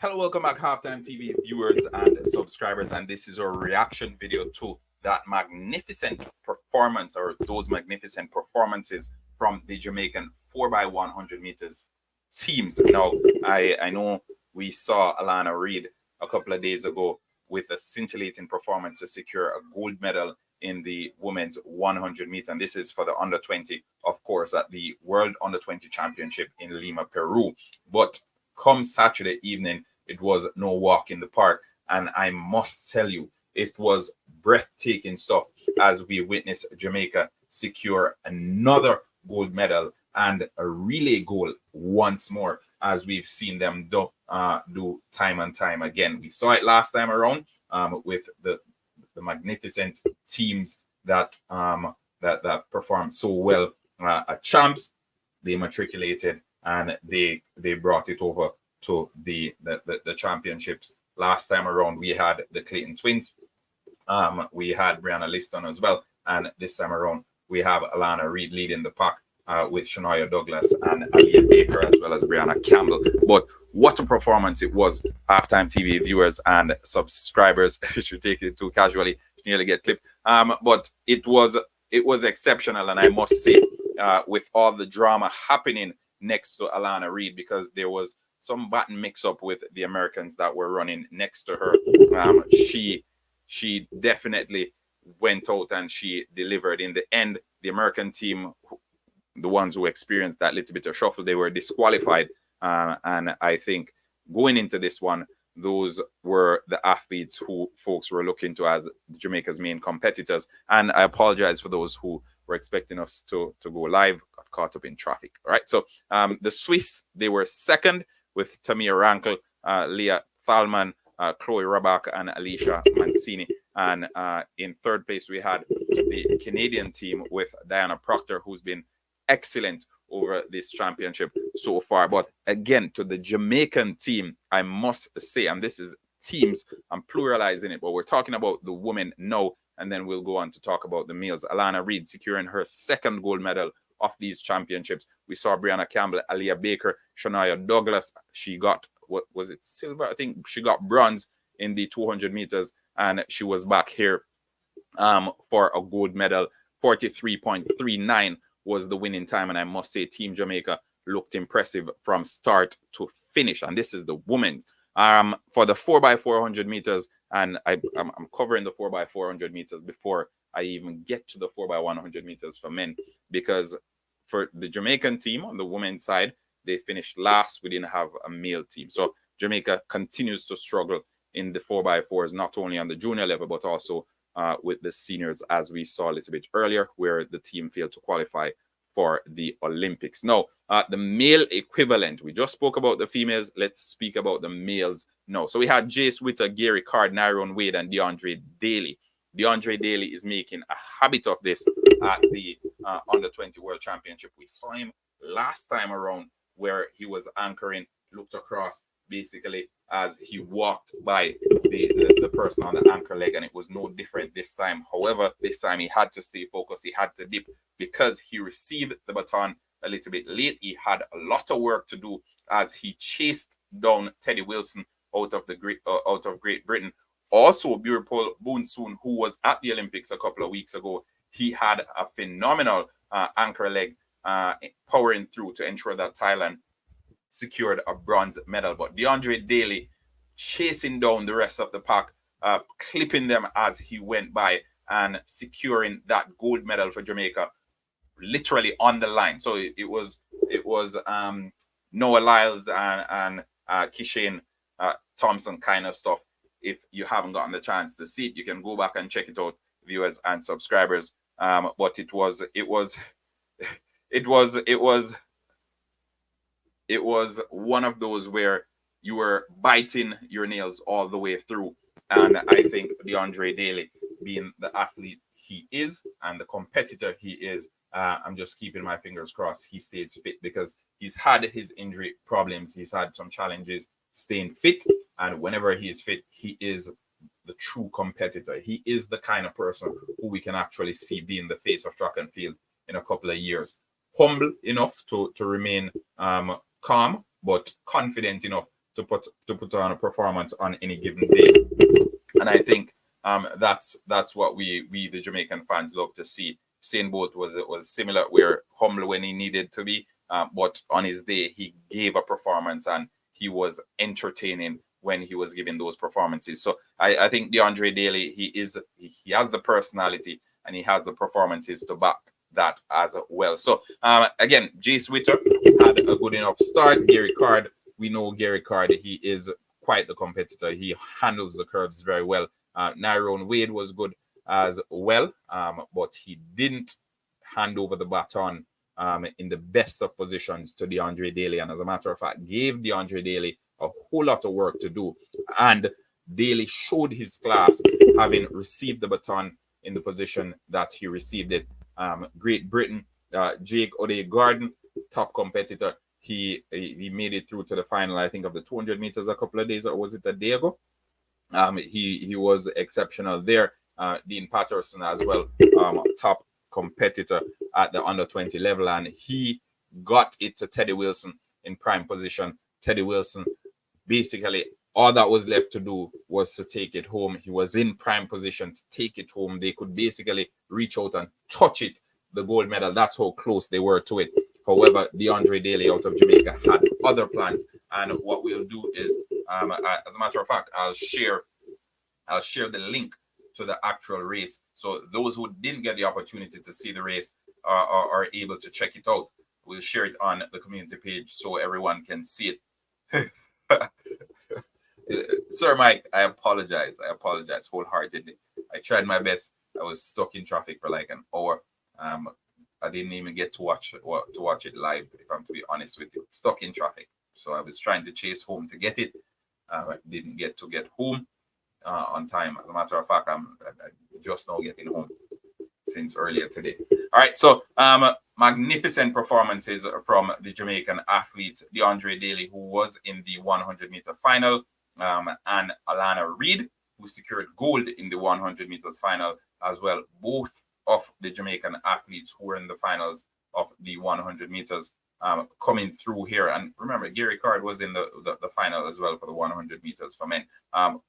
Hello, welcome back, Halftime TV viewers and subscribers, and this is our reaction video to that magnificent performance, or those magnificent performances from the Jamaican 4x100 meters teams. Now, I know we saw Alana Reid a couple of days ago with a scintillating performance to secure a gold medal in the women's 100 meter, and this is for the under 20, of course, at the World Under 20 Championship in Lima, Peru. But come Saturday evening, it was no walk in the park. And I must tell you, it was breathtaking stuff as we witnessed Jamaica secure another gold medal and a relay goal once more, as we've seen them do time and time again. We saw it last time around with the magnificent teams that that performed so well at champs. They matriculated and they brought it over to the championships. Last time around, we had the Clayton twins. We had Brianna Liston as well. And this time around, we have Alana Reid leading the pack with Shania Douglas and Aaliyah Baker, as well as Brianna Campbell. But what a performance it was, Halftime TV viewers and subscribers. If you take it too casually, you nearly get clipped. But it was exceptional, and I must say, with all the drama happening next to Alana Reid, because there was some button mix-up with the Americans that were running next to her. She definitely went out and she delivered. In the end, the American team, the ones who experienced that little bit of shuffle, they were disqualified. And I think going into this one, those were the athletes who folks were looking to as Jamaica's main competitors. And I apologize for those who were expecting us to go live, got caught up in traffic. All right, so the Swiss, they were second with Tamir Rankel, Leah Thalman, Chloe Rabach, and Alicia Mancini. And in third place, we had the Canadian team with Diana Proctor, who's been excellent over this championship so far. But again, to the Jamaican team, I must say, and this is teams, I'm pluralizing it, but we're talking about the women now, and then we'll go on to talk about the males. Alana Reid securing her second gold medal of these championships. We saw Brianna Campbell, Aaliyah Baker, Shania Douglas. She got, what was it, silver? I think she got bronze in the 200 meters, and she was back here for a gold medal. 43.39 was the winning time, and I must say Team Jamaica looked impressive from start to finish. And this is the women. For the 4x400 meters, and I'm covering the 4x400 meters before I even get to the 4x100 meters for men, because for the Jamaican team on the women's side, they finished last. We didn't have a male team. So Jamaica continues to struggle in the 4x4s, not only on the junior level, but also with the seniors, as we saw a little bit earlier, where the team failed to qualify for the Olympics. Now, the male equivalent, we just spoke about the females. Let's speak about the males now. So we had Jace Witter, Gary Card, Nyron Wade, and DeAndre Daly. DeAndre Daly is making a habit of this at the Under 20 World Championship. We saw him last time around where he was anchoring, looked across basically as he walked by the person on the anchor leg, and it was no different this time. However, this time he had to stay focused. He had to dip because he received the baton a little bit late. He had a lot of work to do as he chased down Teddy Wilson out of Great Britain. Also, Burpol Boonsoon, who was at the Olympics a couple of weeks ago, he had a phenomenal anchor leg powering through to ensure that Thailand secured a bronze medal. But DeAndre Daly chasing down the rest of the pack, clipping them as he went by and securing that gold medal for Jamaica literally on the line. So it was Noah Lyles and Kishane Thompson kind of stuff. If you haven't gotten the chance to see it, you can go back and check it out, viewers and subscribers. But it was one of those where you were biting your nails all the way through. And I think DeAndre Daly, being the athlete he is and the competitor he is, I'm just keeping my fingers crossed he stays fit, because he's had his injury problems. He's had some challenges staying fit. And whenever he is fit, he is the true competitor. He is the kind of person who we can actually see being the face of track and field in a couple of years. Humble enough to remain calm, but confident enough to put on a performance on any given day. And I think that's what we the Jamaican fans love to see. Usain Bolt was similar, where humble when he needed to be, but on his day he gave a performance and he was entertaining when he was giving those performances. So I think DeAndre Daly, he has the personality and he has the performances to back that as well. So again, Jace Witter had a good enough start. Gary Card, we know Gary Card, he is quite the competitor. He handles the curves very well. Nyrone Wade was good as well, but he didn't hand over the baton in the best of positions to DeAndre Daly, and as a matter of fact gave DeAndre Daly a whole lot of work to do. And Daly showed his class, having received the baton in the position that he received it. Great Britain, Jake O'Day-Gordon, top competitor. He made it through to the final, I think, of the 200 meters a couple of days, or was it a day ago? He was exceptional there. Dean Patterson as well, top competitor at the under 20 level, and he got it to Teddy Wilson in prime position. Teddy Wilson, basically all that was left to do was to take it home. He was in prime position to take it home. They could basically reach out and touch it, the gold medal. That's how close they were to it. However, DeAndre Daly out of Jamaica had other plans, and what we'll do is, as a matter of fact, I'll share the link to the actual race, so those who didn't get the opportunity to see the race are able to check it out. We'll share it on the community page so everyone can see it. Sir Mike, I apologize wholeheartedly. I tried my best. I was stuck in traffic for like an hour. I didn't even get to watch it live, if I'm to be honest with you. Stuck in traffic. So I was trying to chase home to get it. I didn't get home on time. As a matter of fact, I'm just now getting home since earlier today. All right, so magnificent performances from the Jamaican athletes. DeAndre Daly, who was in the 100-meter final, and Alana Reid, who secured gold in the 100 meters final as well. Both of the Jamaican athletes who were in the finals of the 100 meters coming through here. And remember, Gary Card was in the final as well for the 100 meters for men.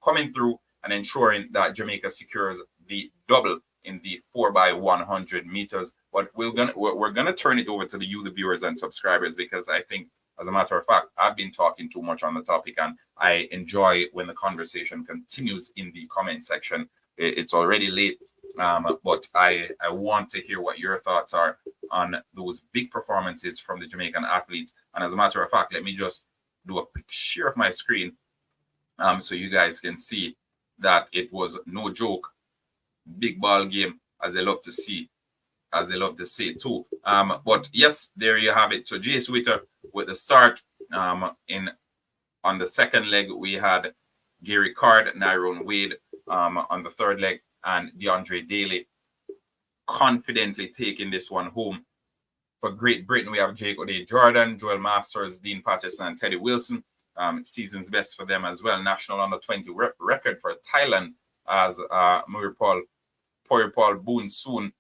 Coming through and ensuring that Jamaica secures the double in the 4x100 meters. But we're gonna turn it over to the viewers and subscribers, because I think, as a matter of fact, I've been talking too much on the topic, and I enjoy when the conversation continues in the comment section. It's already late, but I want to hear what your thoughts are on those big performances from the Jamaican athletes. And as a matter of fact, let me just do a quick share of my screen so you guys can see that it was no joke. Big ball game, as they love to see, as they love to say too. But yes, there you have it. So Jace Witter with the start. On the second leg, we had Gary Card, Nyrone Wade on the third leg, and DeAndre Daly confidently taking this one home. For Great Britain, we have Jake O'Day-Jordan, Joel Masters, Dean Patterson, and Teddy Wilson. Season's best for them as well. National under 20 record for Thailand as Puripal Boon Soon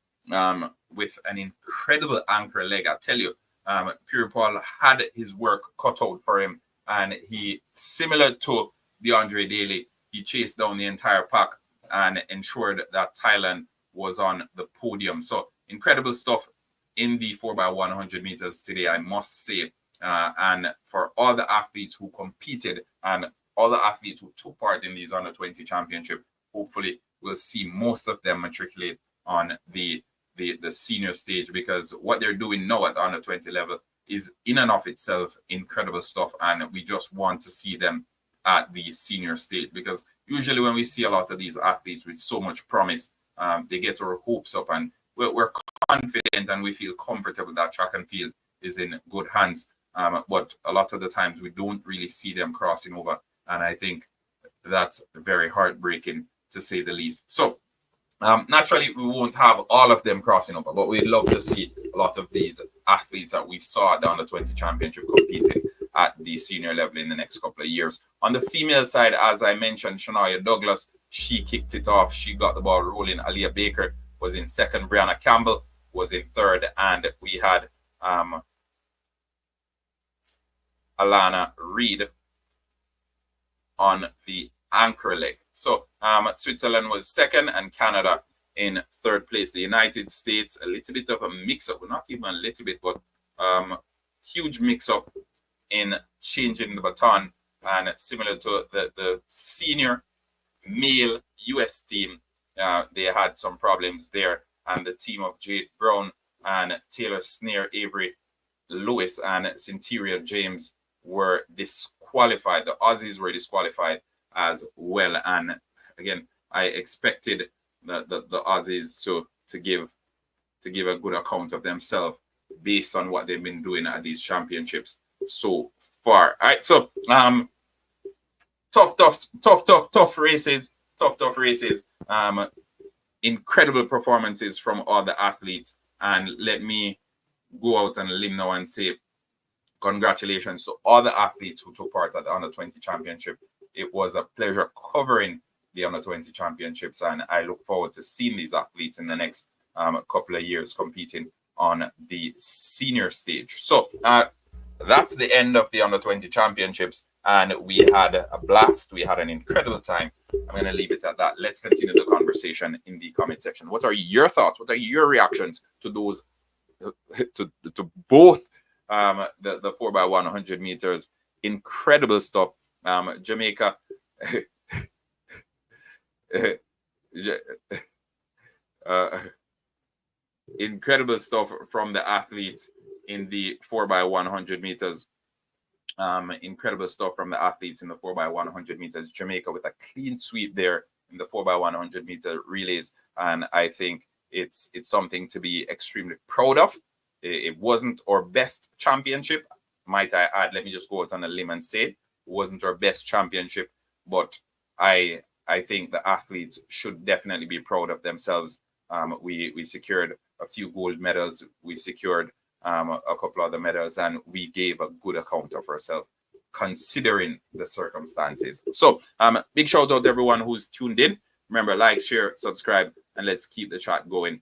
with an incredible anchor leg. I tell you, Puripal had his work cut out for him, and he, similar to DeAndre Daly, he chased down the entire pack and ensured that Thailand was on the podium. So incredible stuff in the 4x100 meters today, I must say. And for all the athletes who competed and all the athletes who took part in these under 20 championship, hopefully we'll see most of them matriculate on the senior stage, because what they're doing now at the under 20 level is in and of itself incredible stuff, and we just want to see them at the senior stage, because usually when we see a lot of these athletes with so much promise, they get our hopes up, and we're confident and we feel comfortable that track and field is in good hands. But a lot of the times we don't really see them crossing over, and I think that's very heartbreaking, to say the least. So naturally we won't have all of them crossing over, but we'd love to see a lot of these athletes that we saw down the 20 championship competing at the senior level in the next couple of years. On the female side, as I mentioned, Shania Douglas, she kicked it off. She got the ball rolling. Aaliyah Baker was in second. Brianna Campbell was in third. And we had Alana Reid on the anchor leg. So Switzerland was second and Canada in third place. The United States, a little bit of a mix-up, not even a little bit, but huge mix-up in changing the baton. And similar to the senior male US team, they had some problems there. And the team of Jade Brown and Taylor Snare, Avery Lewis, and Cynthia James were disqualified. The Aussies were disqualified as well. And again, I expected the Aussies to give a good account of themselves based on what they've been doing at these championships so far. All right, so tough races. Incredible performances from all the athletes. And let me go out on a limb now and say congratulations to all the athletes who took part at the Under-20 Championship. It was a pleasure covering the Under-20 Championships, and I look forward to seeing these athletes in the next couple of years competing on the senior stage. So that's the end of the Under-20 Championships, and we had a blast. We had an incredible time. I'm going to leave it at that. Let's continue the conversation in the comment section. What are your thoughts? What are your reactions to those, to both the 4x100 meters? Incredible stuff. Jamaica. Incredible stuff from the athletes in the 4x100 meters. Incredible stuff from the athletes in the 4x100 meters. Jamaica with a clean sweep there in the 4x100 meter relays, and I think it's something to be extremely proud of. It wasn't our best championship, might I add. Let me just go out on a limb and say it wasn't our best championship, but I think the athletes should definitely be proud of themselves. We secured a few gold medals. We secured a couple other medals, and we gave a good account of ourselves considering the circumstances. So big shout out to everyone who's tuned in. Remember, like, share, subscribe, and let's keep the chat going.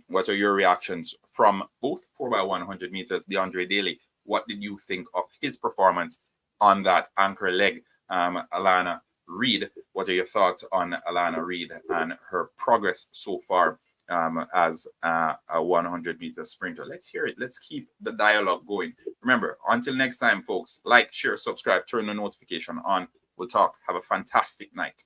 What are your reactions from both 4x100 meters? DeAndre Daly, what did you think of his performance on that anchor leg? Alana Reid, what are your thoughts on Alana Reid and her progress so far as a 100-meter sprinter? Let's hear it. Let's keep the dialogue going. Remember, until next time, folks, like, share, subscribe, turn the notification on. We'll talk. Have a fantastic night.